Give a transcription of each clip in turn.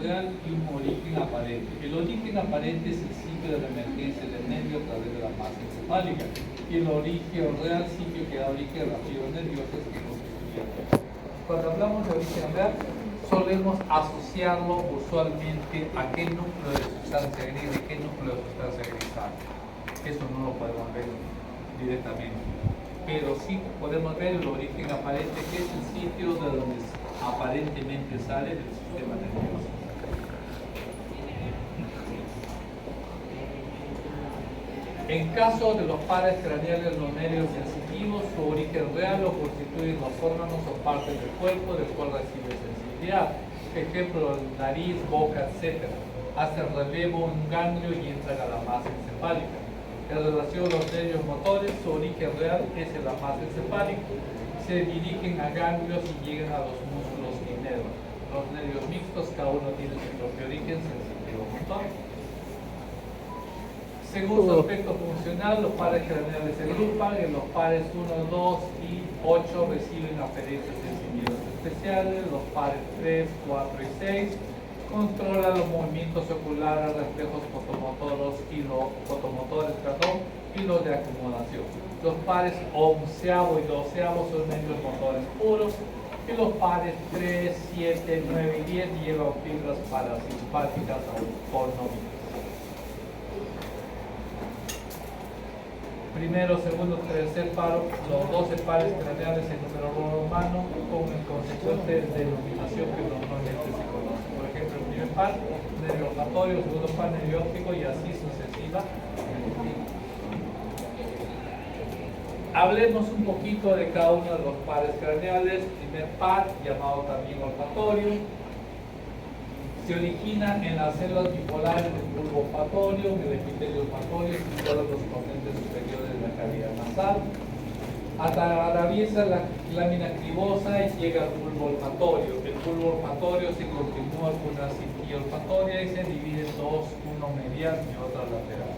real y un origen aparente. El origen aparente es el sitio de la emergencia del nervio a través de la masa encefálica, y el origen real, sitio que da origen a las fibras nerviosas que constituyen. Cuando hablamos de origen real, solemos asociarlo usualmente a qué núcleo de sustancia gris y qué núcleo de sustancia gris hay. Eso no lo podemos ver directamente, pero sí podemos ver el origen aparente, que es el sitio de donde aparentemente sale del sistema nervioso. En caso de los pares craneales, los nervios sensitivos, su origen real lo constituyen los órganos o partes del cuerpo del cual recibe sensibilidad. Ejemplo, nariz, boca, etc. Hace relevo un ganglio y entran a la masa encefálica. En relación a los nervios motores, su origen real es en la masa encefálica. Se dirigen a ganglios y llegan a los músculos y nervios. Los nervios mixtos, cada uno tiene su propio origen sensitivo motor. Según su aspecto funcional, los pares craneales se agrupan. En los pares 1, 2 y 8 reciben aferencias sensitivas especiales. Los pares 3, 4 y 6 controlan los movimientos oculares, reflejos fotomotores y los de acomodación. Los pares 11º y 12º son nervios motores puros, y los pares 3, 7, 9 y 10 llevan fibras parasimpáticas o nómicas. Primero, segundo, tercer paro, los 12 pares craneales en número romano con el consecuente denominación que normalmente se conoce. Por ejemplo, el primer par, nervio olfatorio, el segundo par, nervio óptico, y así sucesiva. Hablemos un poquito de cada uno de los pares craneales. Primer par, llamado también olfatorio, se origina en las células bipolares del bulbo olfatorio, en el epitelio olfatorio y todos los componentes superiores de la cavidad nasal. Atraviesa la lámina cribosa y llega al bulbo olfatorio. El bulbo olfatorio se continúa con una cinquilla olfatoria y se divide en dos, uno medial y otro lateral.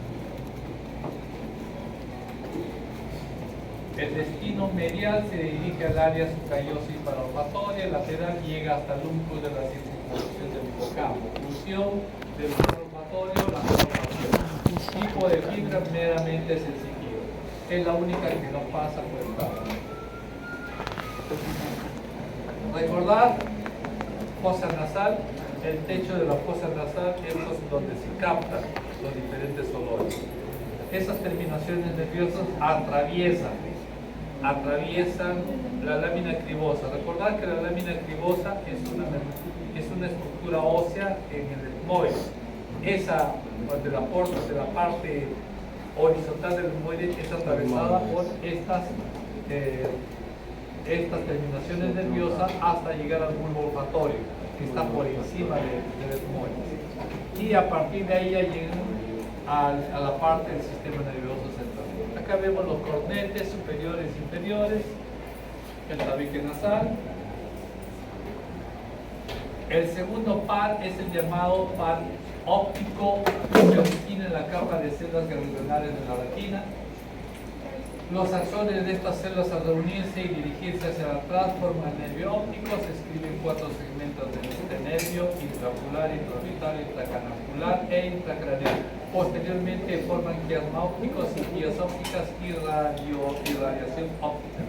El destino medial se dirige al área subcallosa y parolfatoria, el lateral llega hasta el únculo de la circunvolución del hipocampo. Función del olfatorio, la formación. Tipo de fibra meramente sensitiva. Es la única que no pasa por el tálamo. Recordar, fosa nasal, el techo de la fosa nasal es donde se captan los diferentes olores. Esas terminaciones nerviosas atraviesan la lámina cribosa. Recordad que la lámina cribosa es una estructura ósea en el etmoide. Esa de la parte horizontal del etmoide es atravesada por estas terminaciones nerviosas hasta llegar al bulbo olfatorio, que está por encima del etmoide. Y a partir de ahí ya llegan a la parte del sistema nervioso central. Acá vemos los cornetes superiores e inferiores, el tabique nasal. El segundo par es el llamado par óptico, que se origina en la capa de células ganglionares de la retina. Los axones de estas células, al reunirse y dirigirse hacia atrás, forman el nervio óptico. Se escriben 4 segmentos de este nervio: intraocular, intraorbital, intracanacular e intracraneal. Posteriormente forman quiasma ópticos, cintillas ópticas y radiación óptica.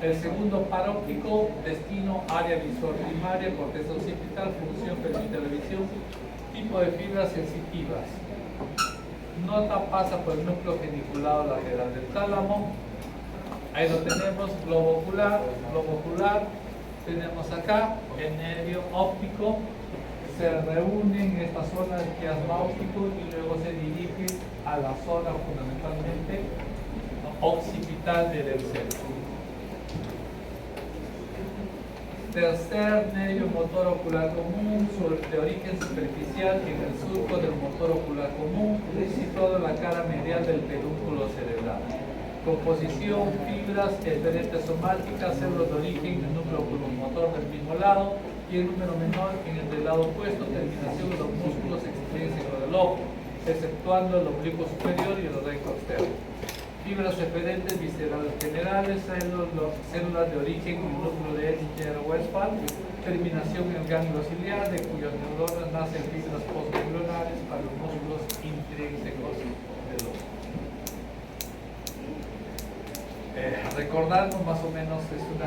El segundo par óptico, destino, área visual primaria, corteza occipital, función, permite la visión, tipo de fibras sensitivas. Nota, pasa por el núcleo geniculado lateral del tálamo. Ahí lo tenemos, globo ocular, tenemos acá el nervio óptico. Se reúnen en esta zona del quiasma óptico y luego se dirige a la zona fundamentalmente occipital del encéfalo. Tercer nervio motor ocular común, de origen superficial en el surco del motor ocular común, situado en la cara medial del pedúnculo cerebral. Composición, fibras, diferentes somáticas, células de origen en el núcleo oculomotor del mismo lado y el número menor en el del lado opuesto, terminación de los músculos extrínsecos del ojo, exceptuando el oblicuo superior y el recto externo. Fibras eferentes viscerales generales, células de origen en el núcleo de Edinger-Westphal, terminación en el ganglio ciliar, de cuyas neuronas nacen fibras postganglionares para los músculos intrínsecos del ojo. Recordando más o menos es un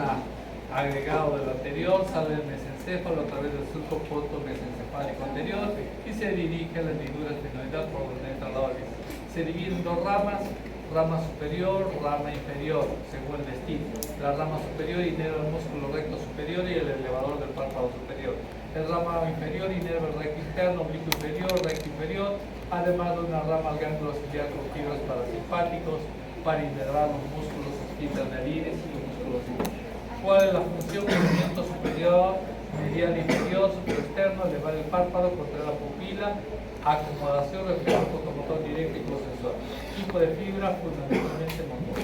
agregado del anterior, sale del mesencéfalo a través del surco mesencefálico anterior y se dirige a la hendidura esfenoidal por donde entra la órbita. Se divide en dos ramas, rama superior, rama inferior, según el destino. La rama superior inerva el músculo recto superior y el elevador del párpado superior. El rama inferior inerva el recto interno, oblicuo inferior, recto inferior, además de una rama al ganglio ciliar con fibras parasimpáticos para inervar los músculos espinoteliares y los músculos ciliares. ¿Cuál es la función? Movimiento superior, medial inferior, superexterno, elevar el párpado, contraer la pupila, acomodación, reflejo fotomotor directo y consensual. Tipo de fibra fundamentalmente motor.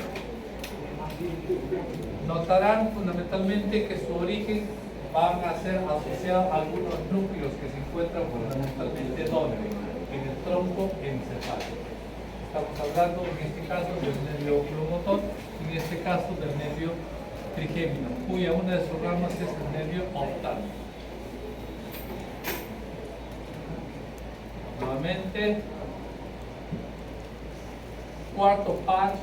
Notarán fundamentalmente que su origen van a ser asociados a algunos núcleos que se encuentran fundamentalmente donde en el tronco encefálico. Estamos hablando en este caso del nervio oculomotor, en este caso del nervio trigémino, cuya una de sus ramas es el nervio oftálmico. Nuevamente, cuarto par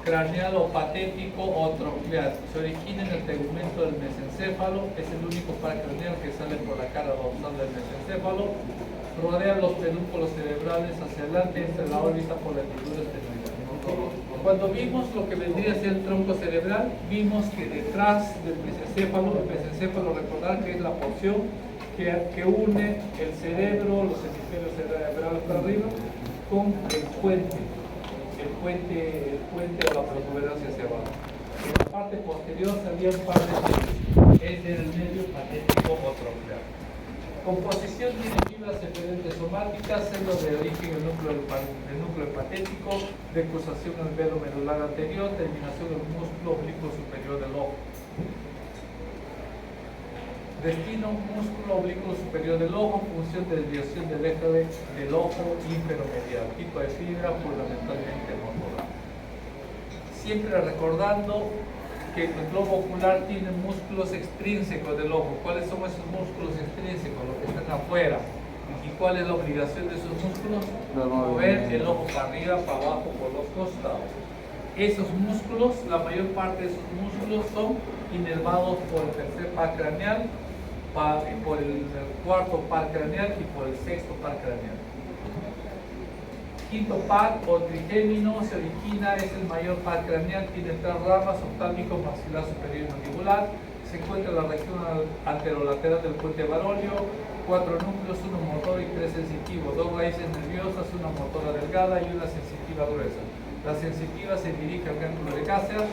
craneal o patético o troclear. Se origina en el tegumento del mesencéfalo, es el único par craneal que sale por la cara dorsal del mesencéfalo, rodea los pedúnculos cerebrales hacia adelante entre la órbita por la hendidura esfenoidal. Cuando vimos lo que vendría a ser el tronco cerebral, vimos que detrás del mesencéfalo, recordar que es la porción que une el cerebro, los hemisferios cerebrales para arriba, con el puente o la protuberancia hacia abajo. En la parte posterior salía un par de nervios, es del nervio patético o troclear. Composición tiene fibras eferentes somáticas, células de origen el núcleo hepatético, decusación en el velo medular anterior, terminación del músculo oblicuo superior del ojo. Destino músculo oblicuo superior del ojo, función de desviación del eje del ojo inferomedial. Tipo de fibra fundamentalmente motora. Siempre recordando que el globo ocular tiene músculos extrínsecos del ojo. ¿Cuáles son esos músculos extrínsecos? Los que están afuera. ¿Y cuál es la obligación de esos músculos? Mover el ojo para arriba, para abajo, por los costados. Esos músculos, la mayor parte de esos músculos son inervados por el tercer par craneal, por el cuarto par craneal y por el sexto par craneal. Quinto par o trigémino se origina, es el mayor par craneal, tiene tres ramas, oftálmico, maxilar superior y mandibular. Se encuentra en la región anterolateral del puente baróleo, 4 núcleos, uno motor y 3 sensitivos, 2 raíces nerviosas, una motora delgada y una sensitiva gruesa. La sensitiva se dirige al ganglio de Gasser.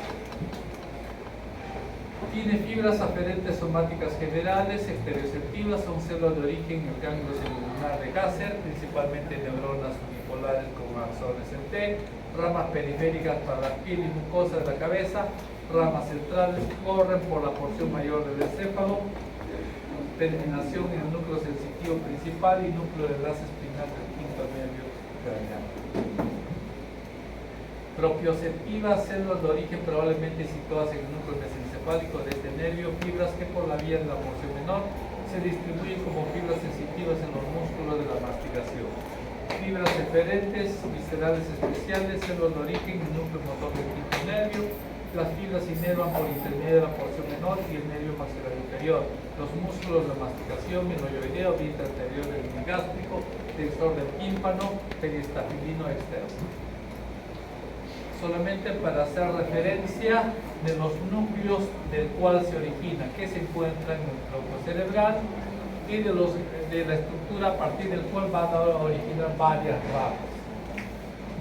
Tiene fibras aferentes somáticas generales, exterioceptivas, son células de origen en el ganglio celular de Gasser, principalmente neuronas unipolares con axones en T, ramas periféricas para la piel y mucosa de la cabeza, ramas centrales corren por la porción mayor del encéfalo, terminación en el núcleo sensitivo principal y núcleo de enlace espinal del quinto nervio craneal. Propioceptivas, células de origen probablemente situadas en el núcleo mesencefálico de este nervio, fibras que por la vía de la porción menor se distribuyen como fibras sensitivas en los músculos de la masticación. Fibras eferentes, viscerales especiales, células de origen en el núcleo motor del quinto nervio. Las fibras inervan por intermedio de la porción menor y el nervio maxilar inferior. Los músculos de masticación, menoyoideo, vista anterior del gástrico, tensor del tímpano, periestafilino externo. Solamente para hacer referencia de los núcleos del cual se origina, que se encuentra en el tronco cerebral y de la estructura a partir del cual van a originar varias ramas.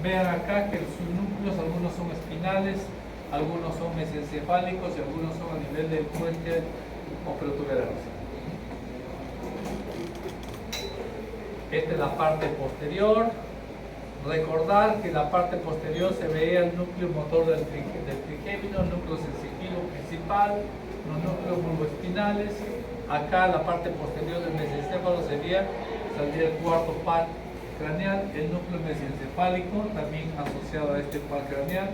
Vean acá que sus núcleos, algunos son espinales, algunos son mesencefálicos y algunos son a nivel del puente o protuberancia. Esta es la parte posterior. Recordar que en la parte posterior se veía el núcleo motor del trigémino, el núcleo sensitivo principal, los núcleos bulboespinales. Acá en la parte posterior del mesencéfalo saldría el cuarto par craneal, el núcleo mesencefálico, también asociado a este par craneal.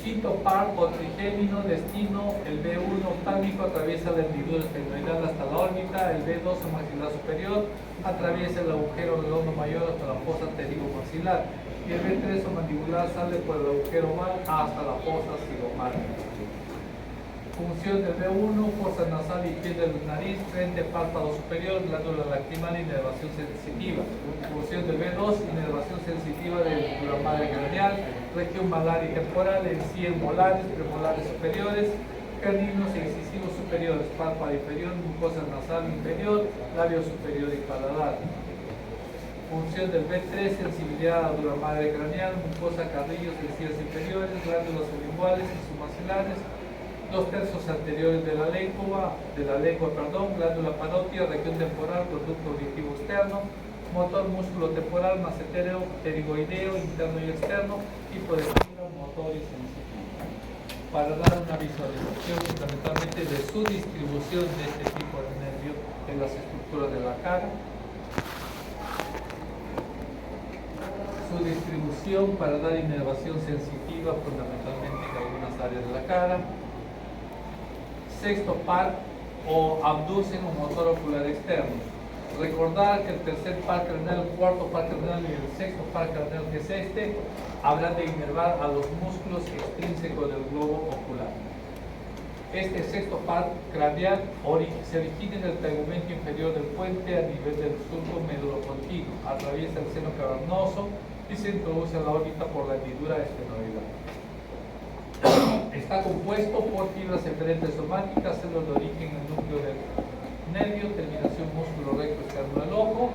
Quinto par o trigémino, destino, el B1 oftálmico atraviesa la hendidura esfenoidal hasta la órbita, el B2 o maxilar superior atraviesa el agujero redondo mayor hasta la fosa pterigomaxilar y el B3 o mandibular sale por el agujero oval hasta la fosa cigomática. Función del B1, fosa nasal y piel de la nariz, frente, párpado superior, glándula lacrimal, inervación sensitiva. Función del B2, inervación sensitiva del dura madre craneal, región malar y temporal, encías molares, premolares superiores, caninos e incisivos superiores, párpado inferior, mucosa nasal inferior, labio superior y paladar. Función del B3, sensibilidad a dura madre craneal, mucosa, carrillos, encías inferiores, glándulas sublinguales y submaxilares, 2/3 anteriores de la lengua, glándula parótida, región temporal, conducto auditivo externo, motor músculo temporal, macetero, pterigoideo, interno y externo, tipo de fibra, motor y sensitivo. Para dar una visualización fundamentalmente de su distribución de este tipo de nervio en las estructuras de la cara. Su distribución para dar inervación sensitiva fundamentalmente en algunas áreas de la cara. Sexto par o abducen o motor ocular externo. Recordar que el tercer par craneal, el cuarto par craneal y el sexto par craneal, que es este, habrán de inervar a los músculos extrínsecos del globo ocular. Este sexto par craneal se origina en el tegumento inferior del puente a nivel del surco medulocontinuo, atraviesa el seno cavernoso y se introduce a la órbita por la hendidura esfenoidal. Está compuesto por fibras eferentes somáticas, células de origen en el núcleo del nervio, terminación músculo recto externo del ojo,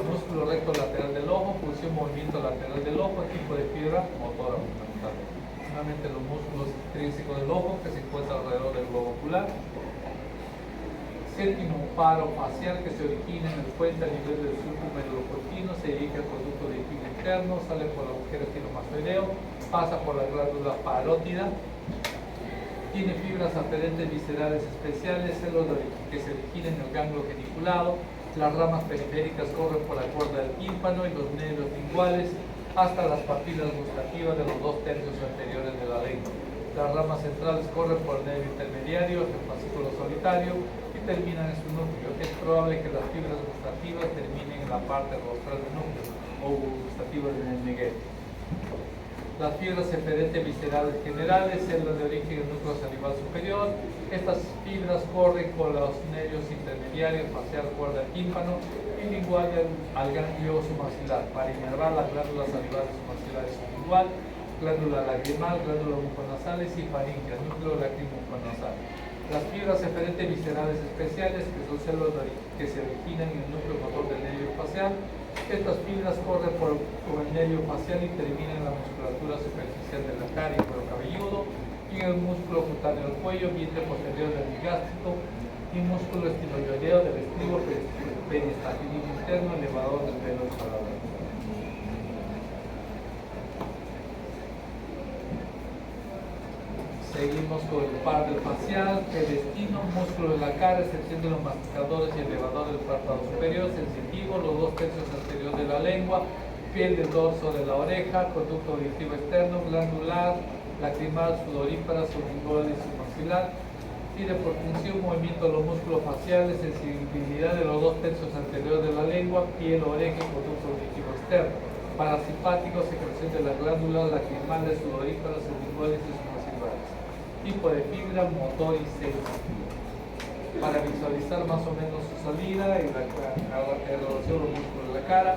músculo recto lateral del ojo, función movimiento lateral del ojo, tipo de fibra motora fundamentalmente. Finalmente los músculos intrínsecos del ojo que se encuentran alrededor del globo ocular. Séptimo paro facial que se origina en el puente a nivel del surco medulocontinuo, se dirige al conducto auditivo interno, sale por el agujero estenomastoideo, pasa por la glándula parótida, tiene fibras aferentes viscerales especiales, células que se originan en el ganglio geniculado, las ramas periféricas corren por la cuerda del tímpano y los nervios linguales hasta las papilas gustativas de los 2/3 anteriores de la lengua. Las ramas centrales corren por el nervio intermediario, el fascículo solitario, y terminan en su núcleo. Es probable que las fibras gustativas terminen en la parte rostral del núcleo o gustativas en el neguet. Las fibras eferentes viscerales generales, células de origen del núcleo salival superior. Estas fibras corren con los nervios intermediarios, facial, cuerda, tímpano y lingual al ganglio submaxilar para inervar las glándulas salivales submaxilares sublingual, glándula lagrimal, glándula muconasales y faringe, núcleo lacrimoconasal. Las fibras eferentes viscerales especiales, que son células que se originan en el núcleo motor del nervio facial. Estas fibras corren por el nervio facial y terminan en la musculatura superficial de la cara y cuero cabelludo, y en el músculo cutáneo del cuello, vientre posterior del bigástrico y músculo estinoideo del estribo periestatilino interno, elevador del velo del paladar. Seguimos con el par del facial, pedestino, músculo de la cara, excepción de los masticadores y elevador del párpado superior, sensitivo, los 2/3 anteriores de la lengua, piel del dorso de la oreja, conducto auditivo externo, glandular, lacrimal, sudorípara, sublingual y submaxilar. Tiene por función movimiento de los músculos faciales, sensibilidad de los 2/3 anteriores de la lengua, piel, oreja y conducto auditivo externo. Parasimpático, secreción de las glándulas lacrimales, sudoríparas, sublinguales y submaxilales. Tipo de fibra, motor y sensitivo. Para visualizar más o menos su salida y la relación de los músculos de la cara,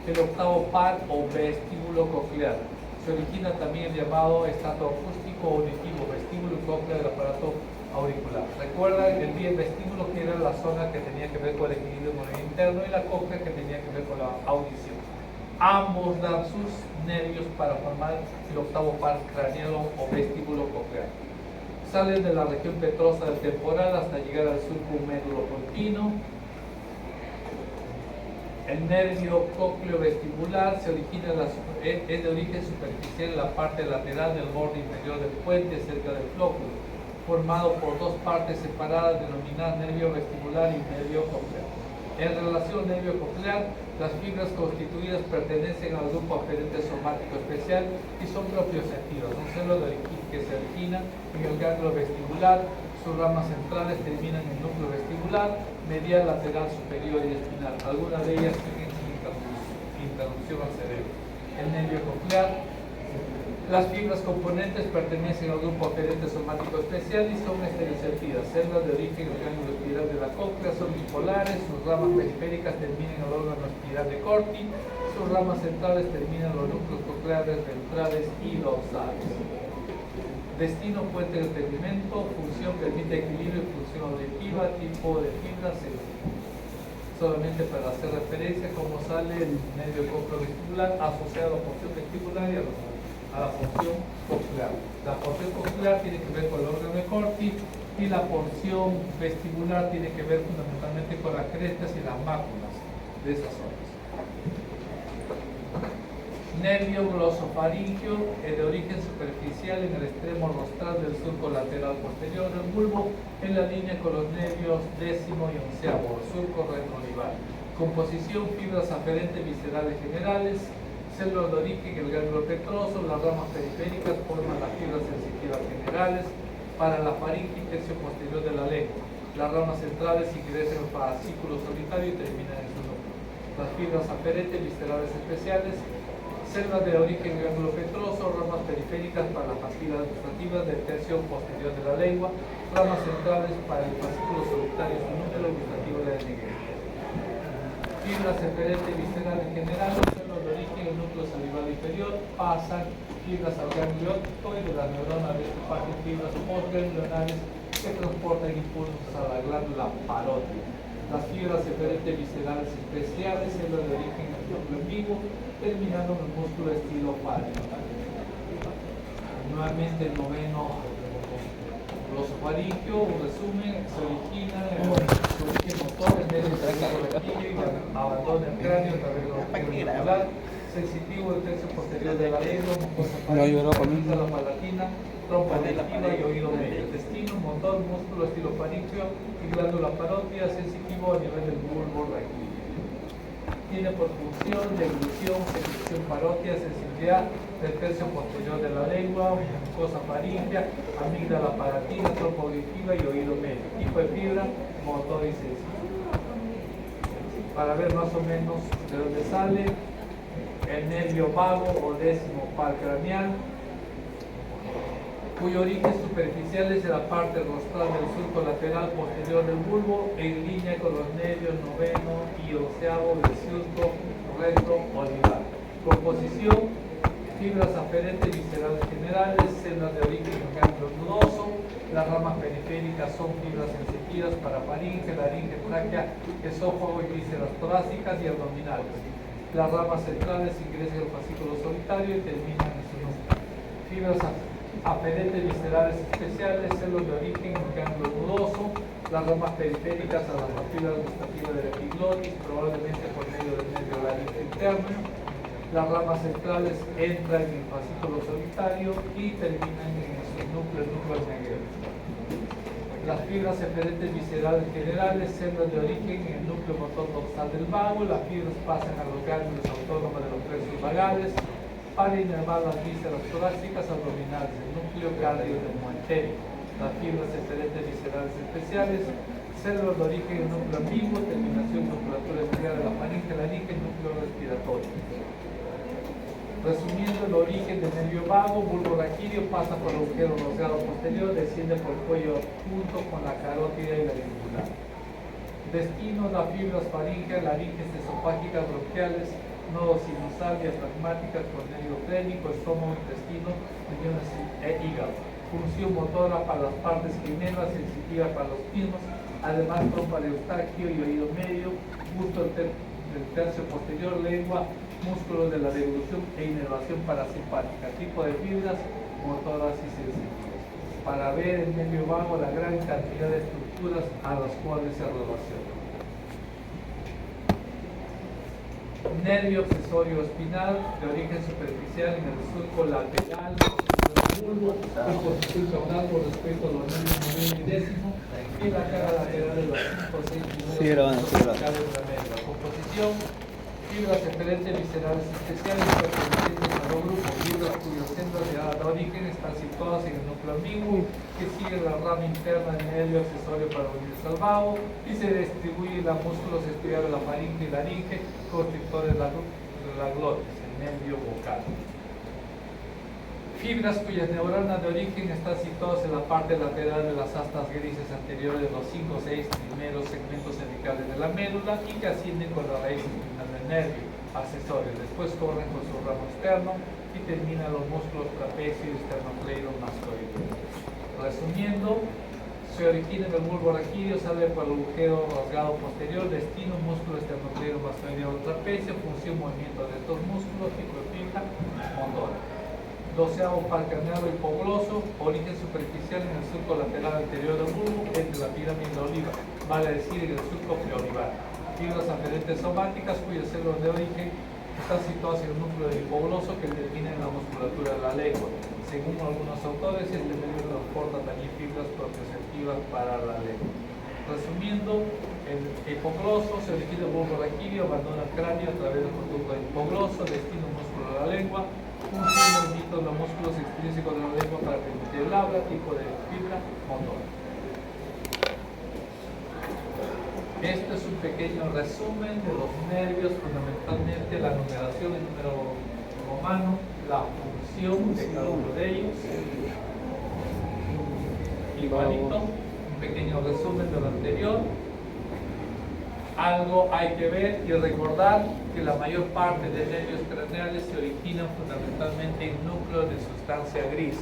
el octavo par o vestíbulo coclear. Se origina también el llamado estrato acústico auditivo, vestíbulo y cóclea del aparato auricular. Recuerda el vestíbulo, que era la zona que tenía que ver con el equilibrio motor interno, y la cóclea, que tenía que ver con la audición. Ambos dan sus nervios para formar el octavo par craneal o vestíbulo coclear. Salen de la región petrosa del temporal hasta llegar al surco medulocontinuo. El nervio cócleo vestibular es de origen superficial en la parte lateral del borde inferior del puente, cerca del flóculo, formado por dos partes separadas denominadas nervio vestibular y nervio cócleo. En relación al nervio coclear, las fibras constituidas pertenecen al grupo aferente somático especial y son propioceptivas. Un celo de origen que se origina en el ganglio vestibular, sus ramas centrales terminan en el núcleo vestibular, medial, lateral, superior y espinal. Algunas de ellas tienen interrupción al cerebro. El nervio coclear. Las fibras componentes pertenecen al grupo aferente somático especial y son estereoceptivas. Células de origen en el ganglio espiral de la cóclea son bipolares, sus ramas periféricas terminan en el órgano espiral de Corti, sus ramas centrales terminan en los núcleos cocleares ventrales y dorsales. Destino, fuente de entendimiento, función, permite equilibrio y función auditiva, tipo de fibra sensible. Solamente para hacer referencia a cómo sale el nervio cócleo vestibular asociado a la porción vestibular y a la porción coclear. La porción coclear tiene que ver con el órgano de Corti y la porción vestibular tiene que ver fundamentalmente con las crestas y las máculas de esas zonas. Nervio glosofaringio de origen superficial en el extremo rostral del surco lateral posterior del bulbo en la línea con los nervios décimo y onceavo, surco retroolivar. Composición, fibras aferentes viscerales generales, células de origen el ganglio petroso, las ramas periféricas forman las fibras sensitivas generales para la faringe y tercio posterior de la lengua. Las ramas centrales ingresan en el fascículo solitario y terminan en su núcleo. Las fibras aferentes viscerales especiales, células de origen ganglio petroso, ramas periféricas para las papilas gustativas del tercio posterior de la lengua, ramas centrales para el fascículo solitario y su núcleo gustativo de la lengua. Fibras aferentes viscerales generales, células de origen el núcleo salival inferior, pasan fibras al ganglio óptico y de las neuronas de este parte fibras postganglionares que transportan impulsos a la glándula parótida. Las fibras aferentes viscerales especiales, células de origen en el núcleo en vivo, terminando en el músculo estilofaringio. Nuevamente el noveno glosofaringio, un resumen, se origina en su origen motor en medio del colectivo y abandona el cráneo a través de la muscular, sensitivo del tercio posterior de la lengua, mucosa faríngea, la palatina, trompa auditiva y oído medio, intestino, motor, músculo estilofaringio y glándula parótida, sensitivo a nivel del bulbo raquídeo. Tiene por función deglución, secreción parótida, sensibilidad del tercio posterior de la lengua, mucosa faríngea, amígdala palatina, trompa auditiva y oído medio. Tipo de fibra, motor y sensible. Para ver más o menos de dónde sale el nervio vago o décimo par craneal, cuyo origen superficial es en la parte rostral del surco lateral posterior del bulbo, en línea con los nervios noveno y onceavo del surco retroolivar. Composición, fibras aferentes viscerales generales, células de origen en ganglio nudoso, las ramas periféricas son fibras sensitivas para faringe, laringe, tráquea, esófago y vísceras torácicas y abdominales. Las ramas centrales ingresan al fascículo solitario y terminan en su núcleo. Fibras aferentes viscerales especiales, células de origen en ganglio nudoso, las ramas periféricas a las papilas gustativas del epiglotis, probablemente por medio del nervio laringe interno. Las ramas centrales entran en el fascículo solitario y terminan en su núcleo, el núcleo negro. Las fibras aferentes viscerales generales, células de origen en el núcleo motor dorsal del vago, las fibras pasan a los ganglios autónomos de los plexos vagales para inervar las vísceras torácicas abdominales, el núcleo cardio del entérico. Las fibras aferentes viscerales especiales, células de origen en el núcleo ambiguo, terminación musculatura estriada de la faringe, laringe, núcleo respiratorio. Resumiendo, el origen del nervio vago, bulbo raquídeo, pasa por el agujero rosado posterior, desciende por el cuello junto con la carótida y la auricular. Destino, las fibras faríngeas, laringes, esofágicas, bronquiales, nodos sinusal, diafragmáticas, por nervio crénico, estómago, intestino, riñones e hígado. Función motora para las partes gemelas, sensitiva para los mismos, además trompa de Eustaquio y oído medio, gusto del tercio posterior, lengua, músculos de la deglución e inervación parasimpática, tipo de fibras motoras y sensitivas. Para ver el nervio vago la gran cantidad de estructuras a las cuales se relaciona. Nervio accesorio espinal de origen superficial en el surco lateral, bulbo, disposición caudal con respecto a los nervios noveno y décimo, y la cara lateral de los 5 o 6 primeros cervicales de la médula. Composición: fibras referentes viscerales especiales pertenecientes a dos grupos, fibras cuyos centros de origen están situados en el núcleo ambiguo, que sigue la rama interna del nervio accesorio para unirse al vago, y se distribuye en los músculos estriados de la faringe y laringe, constrictores de la glotis, el nervio vocal. Fibras cuyas neuronas de origen están situadas en la parte lateral de las astas grises anteriores de los 5 o 6 primeros segmentos cervicales de la médula y que ascienden con la raíz espinal del nervio accesorio. Después corren por su ramo externo y terminan los músculos trapecio y esternocleidomastoideo. Resumiendo, se origina en el bulbo raquídeo, sale por el agujero rasgado posterior, destino, músculo esternocleidomastoideo trapecio, función, movimiento de estos músculos, tipo de fibra motora. 12º par craneal hipogloso, origen superficial en el surco lateral anterior del bulbo, entre la pirámide de Oliva, vale decir en el surco preolivar. Fibras aferentes somáticas cuyas células de origen están situadas en el núcleo del hipogloso que determina la musculatura de la lengua. Según algunos autores, este medio transporta también fibras propioceptivas para la lengua. Resumiendo, el hipogloso se origina del bulbo raquídeo, abandona el cráneo a través del conducto del hipogloso, destino músculo de la lengua, función, movimiento de los músculos extrínsecos de la lengua para permitir el habla, tipo de fibra motora. Esto es un pequeño resumen de los nervios, fundamentalmente la numeración en número romano, la función de cada uno de ellos. Igualito, un pequeño resumen de lo anterior. Algo hay que ver y recordar que la mayor parte de nervios craneales se originan fundamentalmente en núcleos de sustancia gris.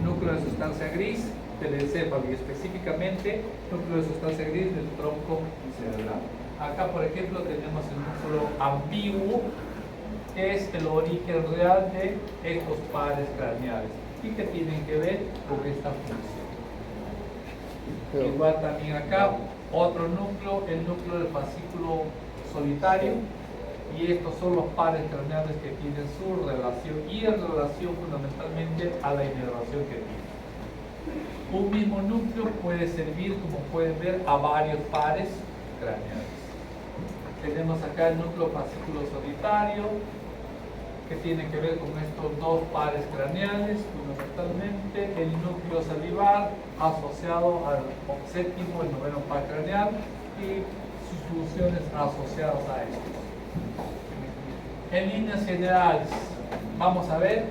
Núcleo de sustancia gris del encéfalo y específicamente núcleo de sustancia gris del tronco cerebral. Acá, por ejemplo, tenemos el núcleo ambiguo, que es el origen real de estos pares craneales y que tienen que ver con esta función. Igual también acá, otro núcleo, el núcleo del fascículo solitario, y estos son los pares craneales que tienen su relación y en relación fundamentalmente a la inervación que tienen. Un mismo núcleo puede servir, como pueden ver, a varios pares craneales. Tenemos acá el núcleo fascículo solitario, que tiene que ver con estos dos pares craneales, fundamentalmente el núcleo salivar asociado al séptimo y noveno par craneal y sus funciones asociadas a estos. En líneas generales, vamos a ver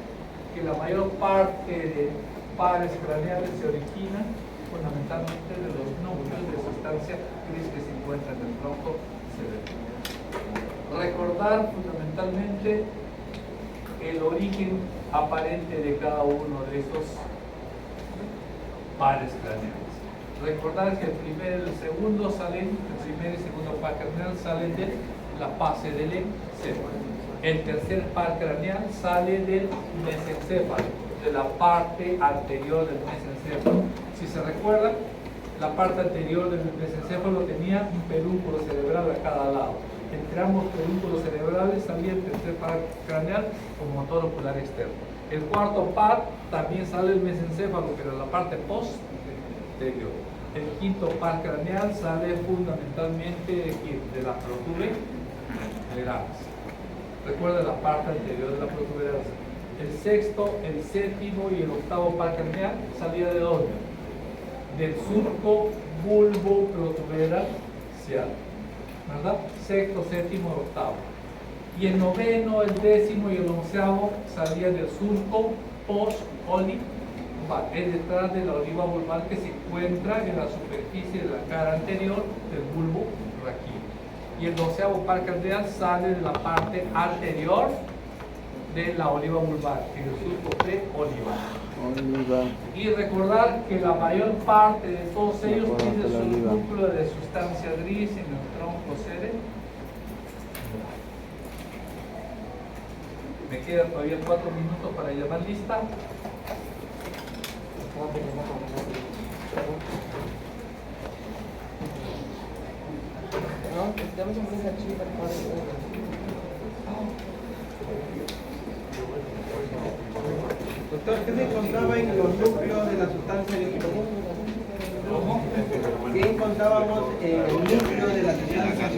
que la mayor parte de pares craneales se originan fundamentalmente de los núcleos de sustancia gris que se encuentran en el tronco cerebral. Recordar fundamentalmente el origen aparente de cada uno de esos pares craneales. Recordar que el primer y el segundo salen, el primer y segundo par craneal salen de la base del encéfalo. El tercer par craneal sale del mesencéfalo, de la parte anterior del mesencéfalo. Si se recuerdan, la parte anterior del mesencéfalo tenía un pedúnculo cerebral a cada lado. Entre ambos pedúnculos cerebrales salía el tercer par craneal con motor ocular externo. El cuarto par también sale el mesencéfalo, pero en la parte posterior. El quinto par craneal sale fundamentalmente de la protuberancia. Recuerda la parte anterior de la protuberancia. El sexto, el séptimo y el octavo par craneal salía de dónde? Del surco bulbo protuberancial, ¿verdad? Sexto, séptimo, octavo. Y el noveno, el décimo y el onceavo salían del surco post-olivar, es detrás de la oliva vulvar que se encuentra en la superficie de la cara anterior del bulbo raquídeo. Y el doceavo par craneal sale de la parte anterior de la oliva vulvar, en el surco pre-olivar. Y recordar que la mayor parte de todos ellos tiene su núcleo de sustancia gris en el tronco cerebral. Me quedan todavía 4 minutos para llamar lista. Doctor, ¿qué se encontraba en los núcleos de la sustancia líquida? ¿Cómo? ¿Qué encontrábamos en el núcleo de la sustancia